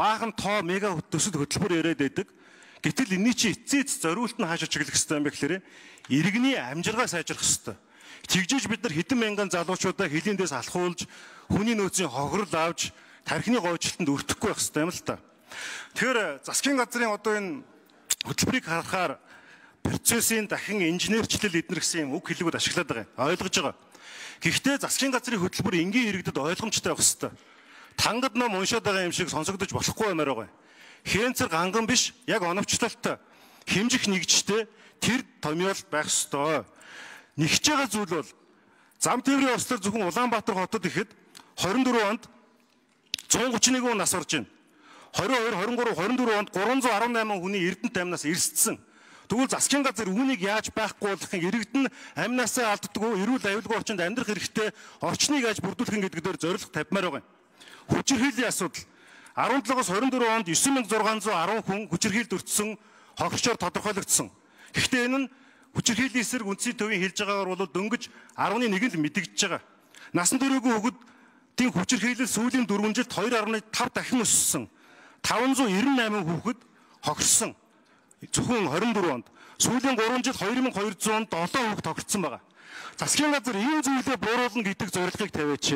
баахан тоо мега төсөл хөтөлбөр яриад байдаг. Гэтэл энэний чи эцээц зориулт нь хаашаа чиглэх хэрэгтэй юм бэ гэхээр иргэний амжиргаа сайжрах хэрэгтэй. Тэгжиж бид нар хэдэн мянган залуучуудаа хилээндээс алхуулж, хүний нөөцийн хохирол авч, тархины гойчлолтод өртөхгүй байх хэрэгтэй юм л та. Тэгэхээр засгийн газрын одоо энэ хөтөлбөрийг харахаар процессын дахин инженерчлэл эднэр гэсэн үг хэллэгүүд ашиглаад байгаа юм. Ойлгож байгаа. Гэхдээ засгийн газрын хөтөлбөр энгийн иргэдэд ойлгомжтой байх хэрэгтэй. Тангад ном уншаад байгаа юм шиг сонсогдож болохгүй юмар байгаа. Хэнцэр ганган биш, яг оновчлолтой, хэмжих нэгжтэй тэр томьёол байх ёстой. Нэгж байгаа зүйл бол зам тээврийн ослоор зөвхөн Улаанбаатар хотод ихэд 24 онд 131 хүн нас орж байна. 22, 23, 24 онд 318 хүний Эрдэнэт амнаас эрсдсэн. Тэгвэл засгийн газар үүнийг яаж байхгүй болгохын иргэдэн амнаасаа алддаггүй, эрүүл аюулгүй орчинд амьдрах хэрэгтэй орчныг яаж бүрдүүлэх гэдэг дээр зорилго тавьмаар байгаа юм. Хүчирхийллийн асуудал 17-оос 24 онд 9610 хүн хүчирхийлд өртсөн хохирчоор тодорхойлогдсон. Гэхдээ энэ нь хүчирхийллийн эсрэг үндсийн төвийн хэлж байгаагаар бол дөнгөж 11 л мэдэгдэж байгаа. Насан туршаагүй хүүхэдийн хүчирхийлэл сүүлийн 4 жилд 2.5 дахин өссөн. 598 хүүхэд хохирсон. Зөвхөн 24 онд. Сүүлийн 3 жил 2207 хүүхэд тохирцсон байгаа. Засгийн газар ийм зүйлээ бууруулна гэдэг зорилгыг тавиач.